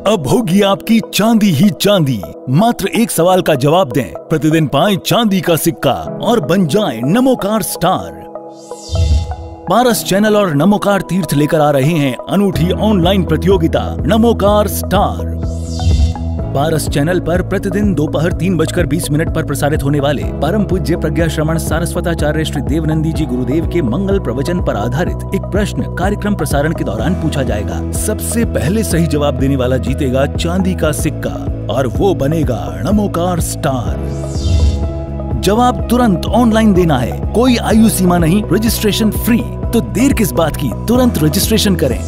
अब होगी आपकी चांदी ही चांदी। मात्र एक सवाल का जवाब दें, प्रतिदिन पाएं चांदी का सिक्का और बन जाएं नमोकार स्टार। पारस चैनल और नमोकार तीर्थ लेकर आ रहे हैं अनूठी ऑनलाइन प्रतियोगिता नमोकार स्टार। पारस चैनल पर प्रतिदिन दोपहर 3:20 पर प्रसारित होने वाले परम पूज्य प्रज्ञा श्रवण सारस्वताचार्य श्री देवनंदी जी गुरुदेव के मंगल प्रवचन पर आधारित एक प्रश्न कार्यक्रम प्रसारण के दौरान पूछा जाएगा। सबसे पहले सही जवाब देने वाला जीतेगा चांदी का सिक्का और वो बनेगा नमोकार स्टार। जवाब तुरंत ऑनलाइन देना है, कोई आयु सीमा नहीं, रजिस्ट्रेशन फ्री। तो देर किस बात की, तुरंत रजिस्ट्रेशन करें।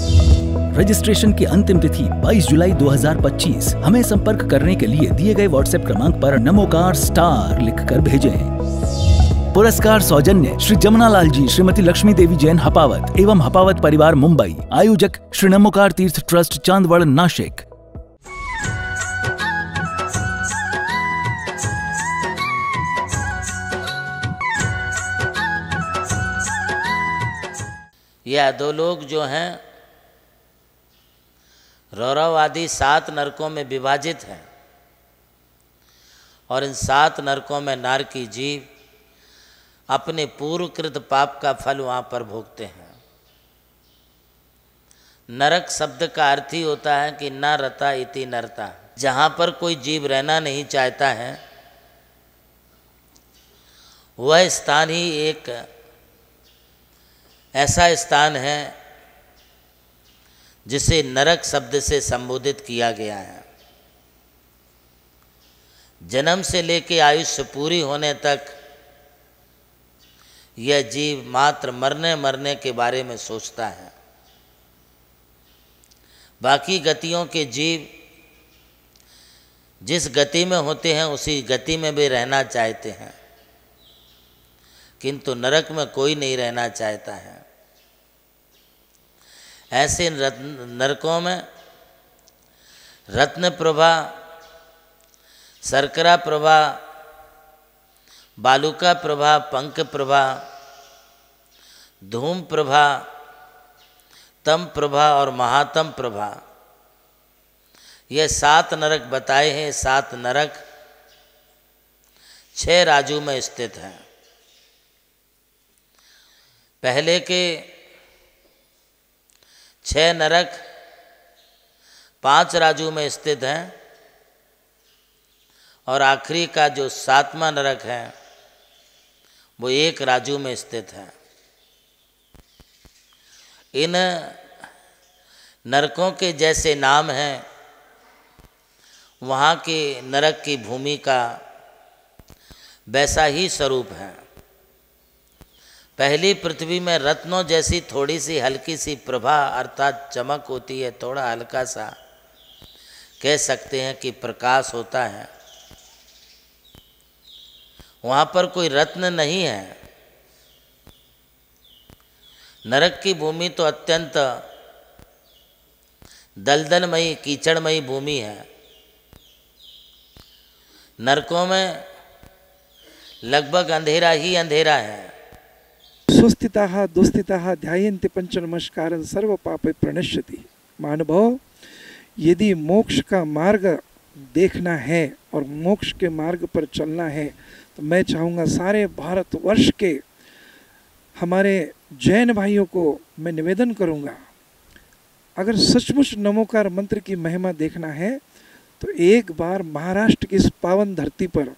रजिस्ट्रेशन की अंतिम तिथि 22 जुलाई 2025। हमें संपर्क करने के लिए दिए गए व्हाट्सएप क्रमांक पर नमोकार स्टार लिखकर भेजें। पुरस्कार सौजन्य श्री जमुनालाल जी, श्रीमती लक्ष्मी देवी जैन हपावत एवं हपावत परिवार मुंबई। आयोजक श्री नमोकार तीर्थ ट्रस्ट चांदवड़ नाशिक। ये अधोलोक जो हैं रौरव आदि 7 नरकों में विभाजित हैं और इन 7 नरकों में नर की जीव अपने पूर्वकृत पाप का फल वहाँ पर भोगते हैं। नरक शब्द का अर्थ ही होता है कि न रता इति नरता, जहाँ पर कोई जीव रहना नहीं चाहता है वह स्थान ही एक ऐसा स्थान है जिसे नरक शब्द से संबोधित किया गया है। जन्म से लेकर आयुष्य पूरी होने तक यह जीव मात्र मरने के बारे में सोचता है। बाकी गतियों के जीव जिस गति में होते हैं उसी गति में भी रहना चाहते हैं, किंतु नरक में कोई नहीं रहना चाहता है। ऐसे नरकों में रत्न प्रभा, शर्करा प्रभा, बालुका प्रभा, पंख प्रभा, धूम प्रभा, तम प्रभा और महातम प्रभा, ये 7 नरक बताए हैं। 7 नरक 6 राज्यों में स्थित हैं। पहले के 6 नरक 5 राज्यों में स्थित हैं और आखिरी का जो 7वां नरक है वो 1 राज्य में स्थित है। इन नरकों के जैसे नाम हैं, वहाँ के नरक की भूमि का वैसा ही स्वरूप है। पहली पृथ्वी में रत्नों जैसी थोड़ी सी हल्की सी प्रभा अर्थात चमक होती है, थोड़ा हल्का सा कह सकते हैं कि प्रकाश होता है। वहाँ पर कोई रत्न नहीं है। नरक की भूमि तो अत्यंत दलदलमयी कीचड़मयी भूमि है। नरकों में लगभग अंधेरा ही अंधेरा है। स्वस्थिताः दुस्थिताः ध्यायन्ति पंचनमस्कारं सर्व पापे प्रणश्यति। मानव, यदि मोक्ष का मार्ग देखना है और मोक्ष के मार्ग पर चलना है तो मैं चाहूँगा सारे भारतवर्ष के हमारे जैन भाइयों को मैं निवेदन करूँगा, अगर सचमुच नमोकार मंत्र की महिमा देखना है तो एक बार महाराष्ट्र की इस पावन धरती पर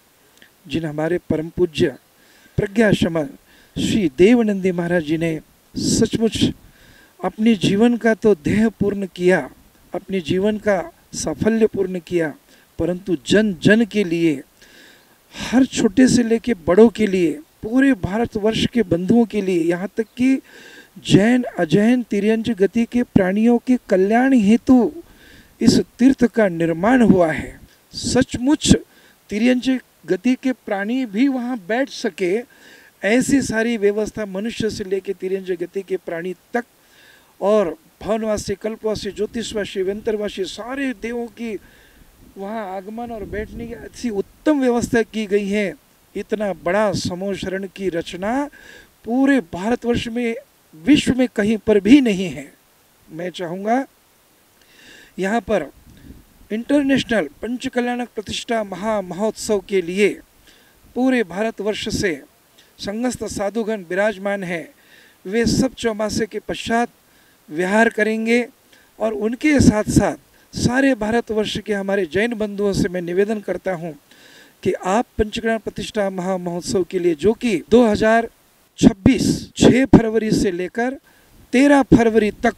जिन हमारे परम पूज्य प्रज्ञा श्रवण श्री देवनंदी महाराज जी ने सचमुच अपने जीवन का तो ध्येय पूर्ण किया, अपने जीवन का साफल्य पूर्ण किया, परंतु जन जन के लिए, हर छोटे से लेके बड़ों के लिए, पूरे भारतवर्ष के बंधुओं के लिए, यहाँ तक कि जैन अजैन तिर्यंज गति के प्राणियों के कल्याण हेतु इस तीर्थ का निर्माण हुआ है। सचमुच तिर्यंज गति के प्राणी भी वहाँ बैठ सके, ऐसी सारी व्यवस्था मनुष्य से लेकर तिर्यंज गति के प्राणी तक और भवनवासी, कल्पवासी, ज्योतिषवासी, व्यंतरवासी सारे देवों की वहाँ आगमन और बैठने की ऐसी उत्तम व्यवस्था की गई है। इतना बड़ा समूह शरण की रचना पूरे भारतवर्ष में, विश्व में कहीं पर भी नहीं है। मैं चाहूँगा यहाँ पर इंटरनेशनल पंचकल्याणक प्रतिष्ठा महामहोत्सव के लिए पूरे भारतवर्ष से संगस्त साधुगण विराजमान है। वे सब चौमासे के पश्चात विहार करेंगे और उनके साथ साथ सारे भारतवर्ष के हमारे जैन बंधुओं से मैं निवेदन करता हूं कि आप पंचकल्याण प्रतिष्ठा महामहोत्सव के लिए, जो कि 2026 6 फरवरी से लेकर 13 फरवरी तक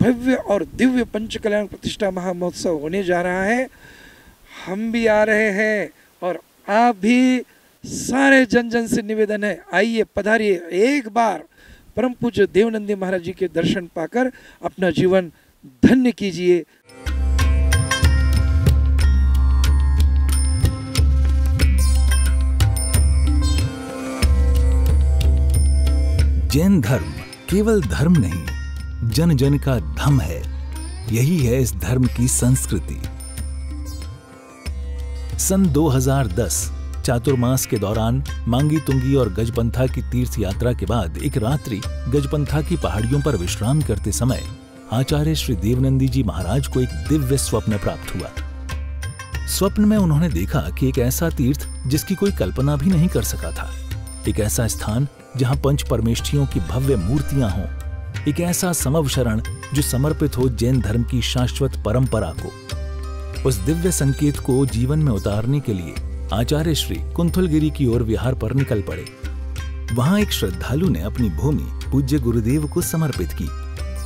भव्य और दिव्य पंचकल्याण प्रतिष्ठा महामहोत्सव होने जा रहा है, हम भी आ रहे हैं और आप भी, सारे जन जन से निवेदन है, आइए पधारिए, एक बार परम पूज्य देवनंदी महाराज जी के दर्शन पाकर अपना जीवन धन्य कीजिए। जैन धर्म केवल धर्म नहीं, जन जन का धम है। यही है इस धर्म की संस्कृति। सन 2010 चातुर्मास के दौरान मांगी तुंगी और गजपंथा की तीर्थ यात्रा के बाद एक रात्रि गजपंथा की पहाड़ियों पर विश्राम करते समय आचार्य श्री देवनंदी जी महाराज को एक दिव्य स्वप्न प्राप्त हुआ। स्वप्न में उन्होंने देखा कि एक ऐसा तीर्थ जिसकी कोई कल्पना भी नहीं कर सका था, एक ऐसा स्थान जहां पंच परमेष्ठियों की भव्य मूर्तियां हों, एक ऐसा समव शरण जो समर्पित हो जैन धर्म की शाश्वत परंपरा को। उस दिव्य संकेत को जीवन में उतारने के लिए आचार्य श्री कुंथलगिरी की ओर विहार पर निकल पड़े। वहां एक श्रद्धालु ने अपनी भूमि पूज्य गुरुदेव को समर्पित की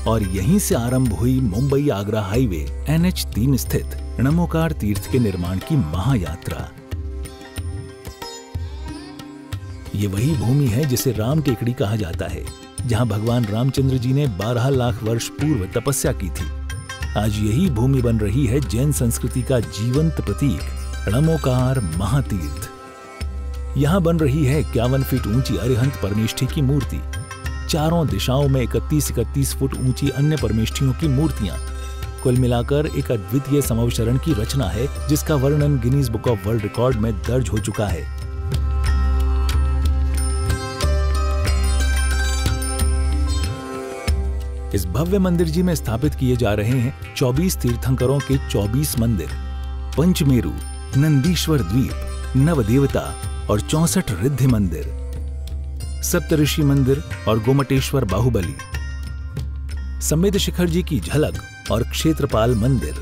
और यहीं से आरंभ हुई मुंबई आगरा हाईवे NH3 स्थित नमोकार तीर्थ के निर्माण की महायात्रा। ये वही भूमि है जिसे राम टेकड़ी कहा जाता है, जहां भगवान रामचंद्र जी ने 12 लाख वर्ष पूर्व तपस्या की थी। आज यही भूमि बन रही है जैन संस्कृति का जीवंत प्रतीक नमोकार महातीर्थ। यहां बन रही है 51 फीट ऊंची अरिहंत परमेष्ठी की मूर्ति, चारों दिशाओं में 31-31 फुट ऊंची अन्य परमेष्ठियों की मूर्तियां। कुल मिलाकर एक अद्वितीय समवशरण की रचना है जिसका वर्णन Guinness book of world record में दर्ज हो चुका है। इस भव्य मंदिर जी में स्थापित किए जा रहे हैं 24 तीर्थंकरों के 24 मंदिर, पंचमेरु, नंदीश्वर द्वीप, नवदेवता और 64 रिद्धि मंदिर, सप्तऋषि मंदिर और गोमटेश्वर बाहुबली, संवेद शिखर जी की झलक और क्षेत्रपाल मंदिर।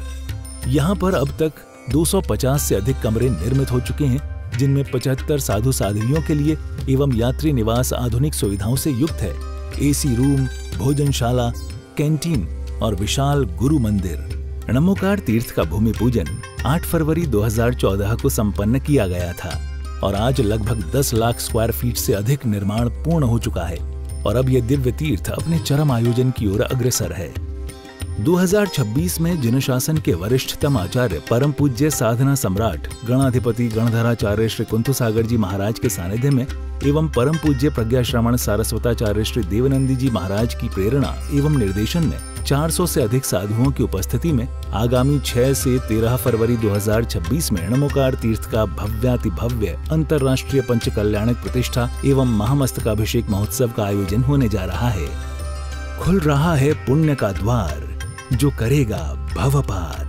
यहाँ पर अब तक 250 से अधिक कमरे निर्मित हो चुके हैं, जिनमें 75 साधु साध्वियों के लिए एवं यात्री निवास आधुनिक सुविधाओं से युक्त है। AC रूम, भोजनशाला, कैंटीन और विशाल गुरु मंदिर। नमोकार तीर्थ का भूमि पूजन 8 फरवरी 2014 को संपन्न किया गया था और आज लगभग 10 लाख स्क्वायर फीट से अधिक निर्माण पूर्ण हो चुका है और अब यह दिव्य तीर्थ अपने चरम आयोजन की ओर अग्रसर है। 2026 में जिन शासन के वरिष्ठतम आचार्य परम पूज्य साधना सम्राट गणाधिपति गणधराचार्य श्री कुंथु सागर जी महाराज के सानिध्य में एवं परम पूज्य प्रज्ञा श्रवण सारस्वताचार्य श्री देवनंदी जी महाराज की प्रेरणा एवं निर्देशन में 400 से अधिक साधुओं की उपस्थिति में आगामी 6 से 13 फरवरी 2026 में नमोकार तीर्थ का भव्याति भव्य अंतर्राष्ट्रीय पंचकल्याणक प्रतिष्ठा एवं महामस्तकाभिषेक महोत्सव का आयोजन होने जा रहा है। खुल रहा है पुण्य का द्वार, जो करेगा भव पार।